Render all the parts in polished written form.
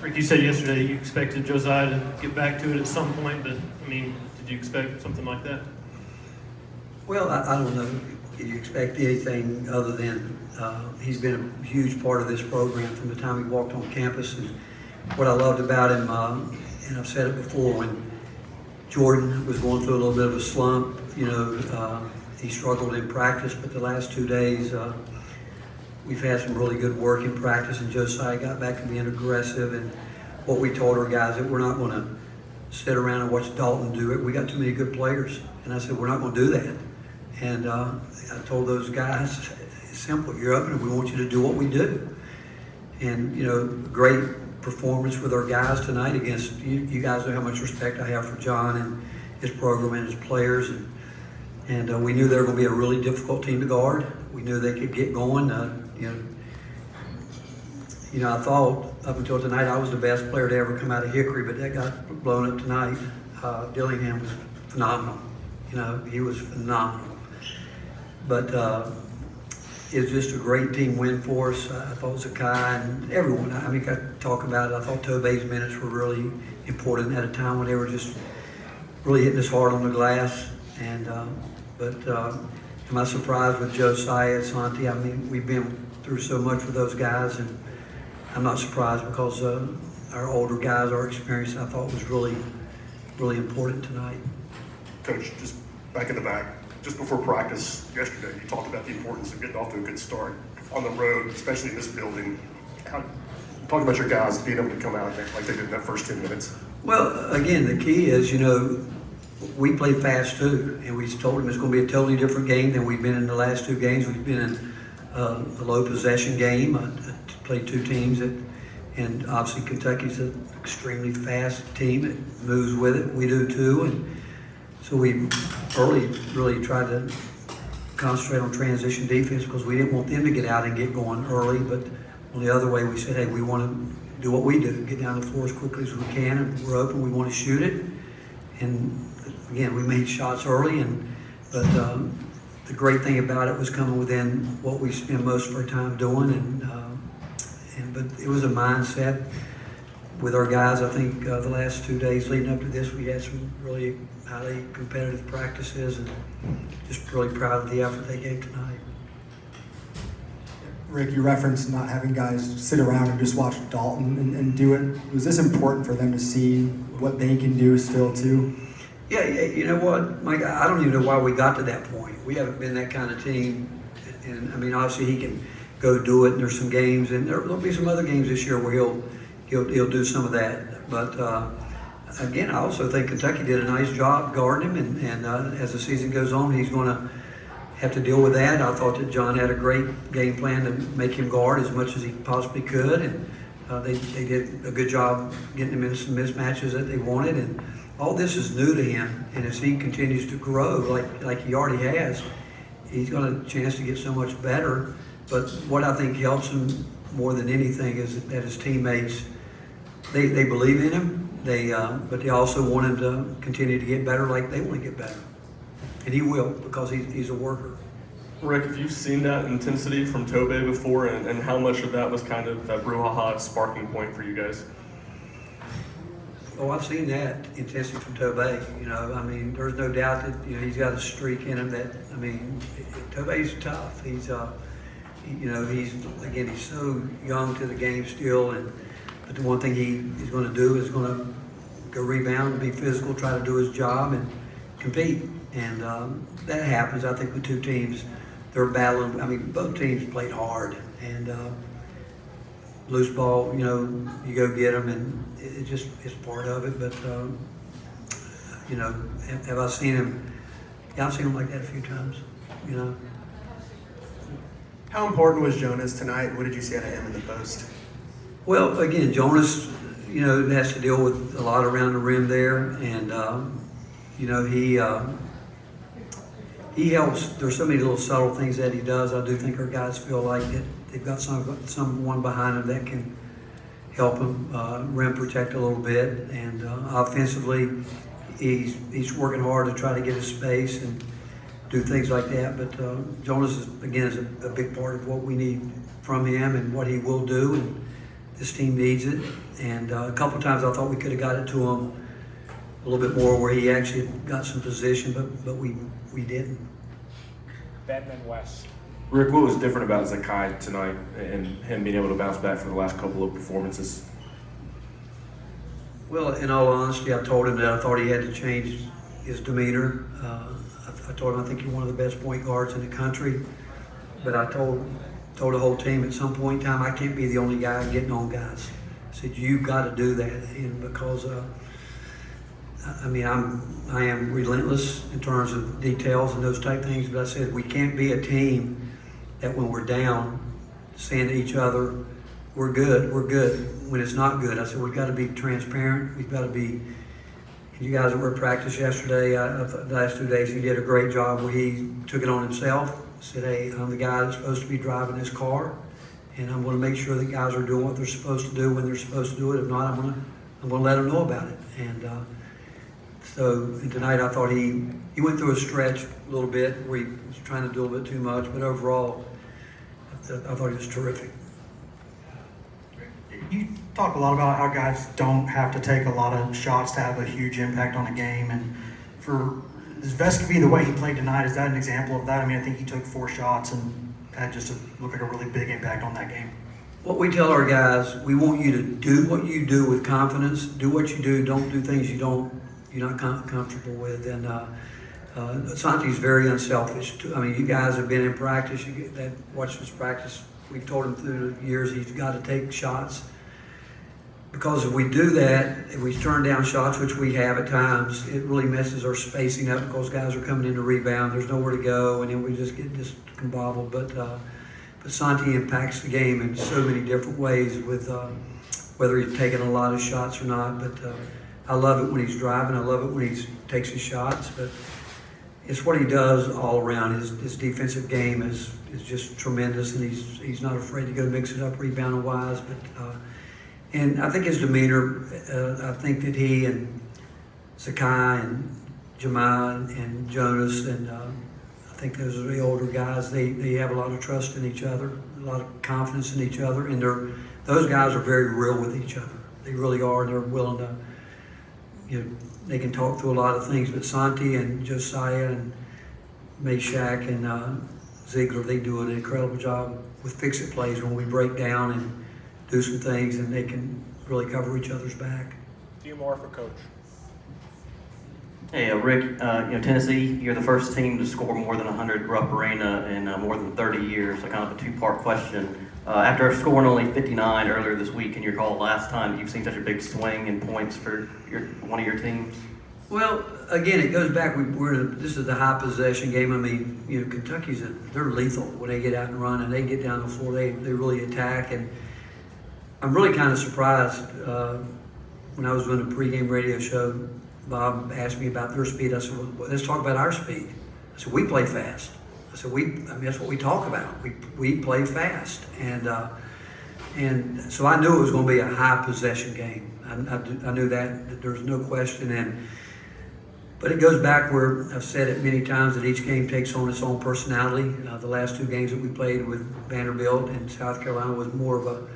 Rick, you said yesterday you expected Josiah to get back to it at some point, but I mean, did you expect something like that? Well, I don't know if you expect anything other than he's been a huge part of this program from the time he walked on campus. And what I loved about him, and I've said it before, when Jordan was going through a little bit of a slump, he struggled in practice, but the last 2 days, we've had some really good work in practice, and Josiah got back to being aggressive. And what we told our guys that we're not going to sit around and watch Dalton do it. We got too many good players, and I said we're not going to do that. And I told those guys, it's simple. You're open, and we want you to do what we do. And great performance with our guys tonight against you guys know how much respect I have for John and his program and his players, and we knew they were going to be a really difficult team to guard. We knew they could get going. I thought up until tonight I was the best player to ever come out of Hickory, but that got blown up tonight. Dillingham was phenomenal. He was phenomenal. But it was just a great team win for us. I thought Zakai and everyone, I talk about it. I thought Tobey's minutes were really important at a time when they were just really hitting us hard on the glass. But am I surprised with Josiah, Santi? I mean, we've been through so much with those guys, and I'm not surprised because our older guys, our experience, I thought was really, really important tonight. Coach, just back in the back, just before practice yesterday, you talked about the importance of getting off to a good start on the road, especially in this building. Talk about your guys being able to come out like they did in that first 10 minutes. Well, again, the key is, we play fast too, and we told them it's going to be a totally different game than we've been in the last two games. We've been in a low possession game, played two teams, and obviously Kentucky's an extremely fast team. It moves with it. We do too, and so we early really tried to concentrate on transition defense because we didn't want them to get out and get going early. But on the other way, we said, hey, we want to do what we do, get down the floor as quickly as we can, and we're open. We want to shoot it, and again, we made shots early, but the great thing about it was coming within what we spend most of our time doing, but it was a mindset with our guys. I think the last 2 days leading up to this, we had some really highly competitive practices, and just really proud of the effort they gave tonight. Rick, you referenced not having guys sit around and just watch Dalton and do it. Was this important for them to see what they can do still too? Yeah, you know what, Mike, I don't even know why we got to that point. We haven't been that kind of team. And I mean, obviously he can go do it, and there's some games, and there'll be some other games this year where he'll do some of that. But again, I also think Kentucky did a nice job guarding him, and as the season goes on, he's going to have to deal with that. I thought that John had a great game plan to make him guard as much as he possibly could, and they did a good job getting him into some mismatches that they wanted. And all this is new to him, and as he continues to grow, like he already has, he's got a chance to get so much better. But what I think helps him more than anything is that his teammates, they believe in him, but they also want him to continue to get better like they want to get better. And he will, because he's a worker. Rick, have you seen that intensity from Tobey before, and how much of that was kind of that brouhaha sparking point for you guys? Oh, I've seen that intensity from Tobey. I mean, there's no doubt that he's got a streak in him. That I mean, Tobey's tough. He's he's so young to the game still, but the one thing he's going to do is going to go rebound, be physical, try to do his job, and compete. And that happens. I think with two teams, they're battling. I mean, both teams played hard, and loose ball, you go get them, and it's part of it. But have I seen him? Yeah, I've seen him like that a few times. How important was Jonas tonight? What did you see out of him in the post? Well, again, Jonas, has to deal with a lot around the rim there, and he helps. There's so many little subtle things that he does. I do think our guys feel like that they've got someone behind him that can help him rim protect a little bit, and offensively, he's working hard to try to get his space and do things like that. But Jonas is a big part of what we need from him and what he will do. And this team needs it. And a couple of times I thought we could have got it to him a little bit more where he actually got some position, but we didn't. Batman West. Rick, what was different about Zakai tonight and him being able to bounce back from the last couple of performances? Well, in all honesty, I told him that I thought he had to change his demeanor. I told him I think you're one of the best point guards in the country. But I told the whole team at some point in time, I can't be the only guy getting on guys. I said, you've got to do that. And because, I am relentless in terms of details and those type things. But I said, we can't be a team that when we're down, saying to each other, we're good, when it's not good. I said, we've got to be transparent. We've got to be, you guys that were at practice yesterday, the last 2 days, he did a great job where he took it on himself. Said, hey, I'm the guy that's supposed to be driving this car, and I'm going to make sure that guys are doing what they're supposed to do when they're supposed to do it. If not, I'm going to let them know about it. And and tonight I thought he went through a stretch a little bit where he was trying to do a little bit too much, but overall, I thought he was terrific. You talk a lot about how guys don't have to take a lot of shots to have a huge impact on a game, and for Vescovi, the way he played tonight, is that an example of that? I mean, I think he took 4 shots and had just looked like a really big impact on that game. What we tell our guys, we want you to do what you do with confidence. Do what you do. Don't do things you're not comfortable with. And Santi's very unselfish. I mean, you guys have been in practice. Watched this practice. We've told him through the years he's got to take shots. Because if we do that, if we turn down shots, which we have at times, it really messes our spacing up because guys are coming in to rebound. There's nowhere to go, and then we just get discombobbled. But Santi impacts the game in so many different ways with whether he's taking a lot of shots or not. But I love it when he's driving. I love it when he takes his shots. But it's what he does all around. His defensive game is just tremendous, and he's not afraid to go mix it up rebounding wise. And I think his demeanor, I think that he and Zakai and Jemai and Jonas and I think those are the older guys, they have a lot of trust in each other, a lot of confidence in each other, and those guys are very real with each other. They really are, and they're willing to, they can talk through a lot of things, but Santi and Josiah and Meshack and Ziegler, they do an incredible job with fix-it plays when we break down and do some things, and they can really cover each other's back. A few more for Coach. Hey, Rick, Tennessee, you're the first team to score more than 100 Rupp Arena in more than 30 years, so kind of a two-part question. After scoring only 59 earlier this week, can you recall the last time you've seen such a big swing in points for one of your teams? Well, again, it goes back, this is the high possession game. I mean, Kentucky's, they're lethal when they get out and run, and they get down the floor, they really attack. And I'm really kind of surprised when I was doing a pregame radio show, Bob asked me about their speed. I said, well, let's talk about our speed. I said, we play fast. I said, that's what we talk about. We play fast. And so I knew it was going to be a high possession game. I knew that there's no question. But it goes back where I've said it many times that each game takes on its own personality. The last 2 games that we played with Vanderbilt and South Carolina was more of a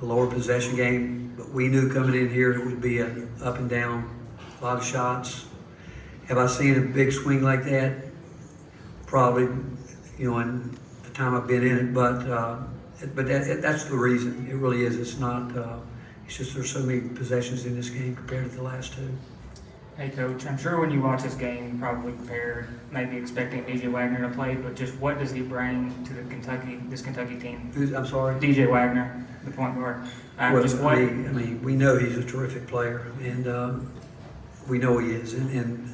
lower possession game, but we knew coming in here it would be an up and down, a lot of shots. Have I seen a big swing like that? Probably, in the time I've been in it, but that's the reason. It really is. It's not. It's just there's so many possessions in this game compared to the last 2. Hey, Coach, I'm sure when you watch this game, you probably prepared, maybe expecting DJ Wagner to play, but just what does he bring to this Kentucky team? I'm sorry? DJ Wagner, the point guard. We know he's a terrific player, and we know he is. And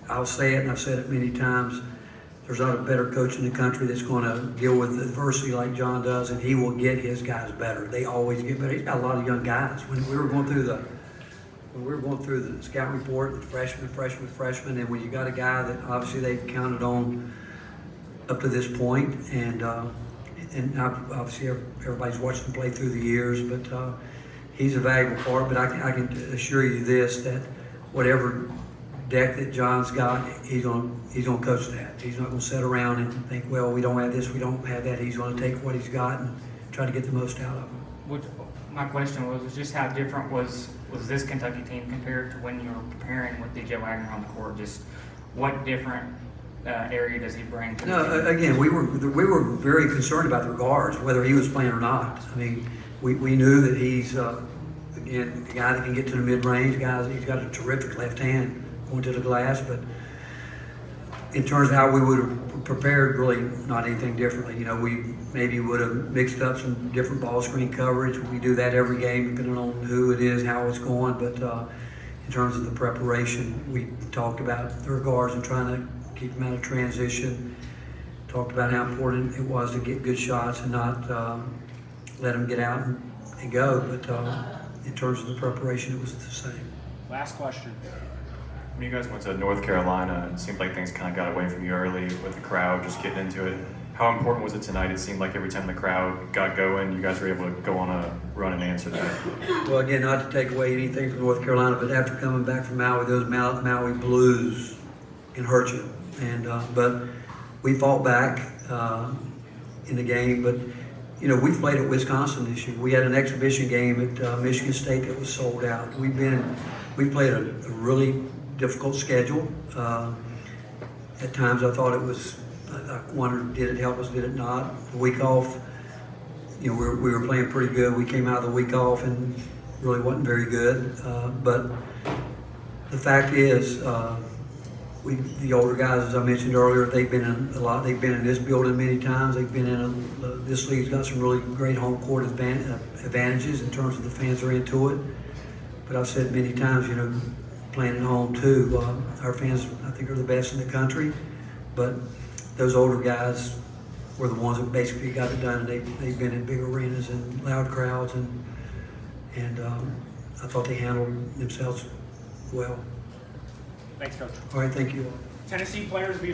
I'll say it, and I've said it many times, there's not a better coach in the country that's going to deal with adversity like John does, and he will get his guys better. They always get better. He's got a lot of young guys. When we were going through the scout report, freshman, and when you got a guy that obviously they've counted on up to this point, and obviously everybody's watched him play through the years, but he's a valuable part. But I can assure you this, that whatever deck that John's got, he's gonna coach that. He's not gonna sit around and think, well, we don't have this, we don't have that. He's gonna take what he's got and try to get the most out of him. My question was just how different was this Kentucky team compared to when you were preparing with DJ Wagner on the court? Just what different area does he bring to the No, team? again, we were very concerned about the guards, whether he was playing or not. I mean, we knew that he's again a guy that can get to the mid range. He's got a terrific left hand going to the glass, but in terms of how we would have prepared, really not anything differently. You know, we maybe would have mixed up some different ball screen coverage. We do that every game, depending on who it is, how it's going. But in terms of the preparation, we talked about their guards and trying to keep them out of transition. Talked about how important it was to get good shots and not let them get out and go. But in terms of the preparation, it was the same. Last question. When you guys went to North Carolina, it seemed like things kind of got away from you early with the crowd just getting into it. How important was it tonight? It seemed like every time the crowd got going, you guys were able to go on a run and answer that. Well, again, not to take away anything from North Carolina, but after coming back from Maui, those Maui blues can hurt you. And but we fought back in the game. But you know, we played at Wisconsin this year. We had an exhibition game at Michigan State that was sold out. We played a really difficult schedule. At times, I thought it was. I wondered, did it help us? Did it not? The week off, you know, we were playing pretty good. We came out of the week off and really wasn't very good. But the fact is, the older guys, as I mentioned earlier, they've been in a lot. They've been in this building many times. They've been in this league's got some really great home court advantages in terms of the fans are into it. But I've said many times, you know, playing at home too, our fans I think are the best in the country. But those older guys were the ones that basically got it done, and they've been in big arenas and loud crowds, and I thought they handled themselves well. Thanks, Coach. All right, thank you all. Tennessee players be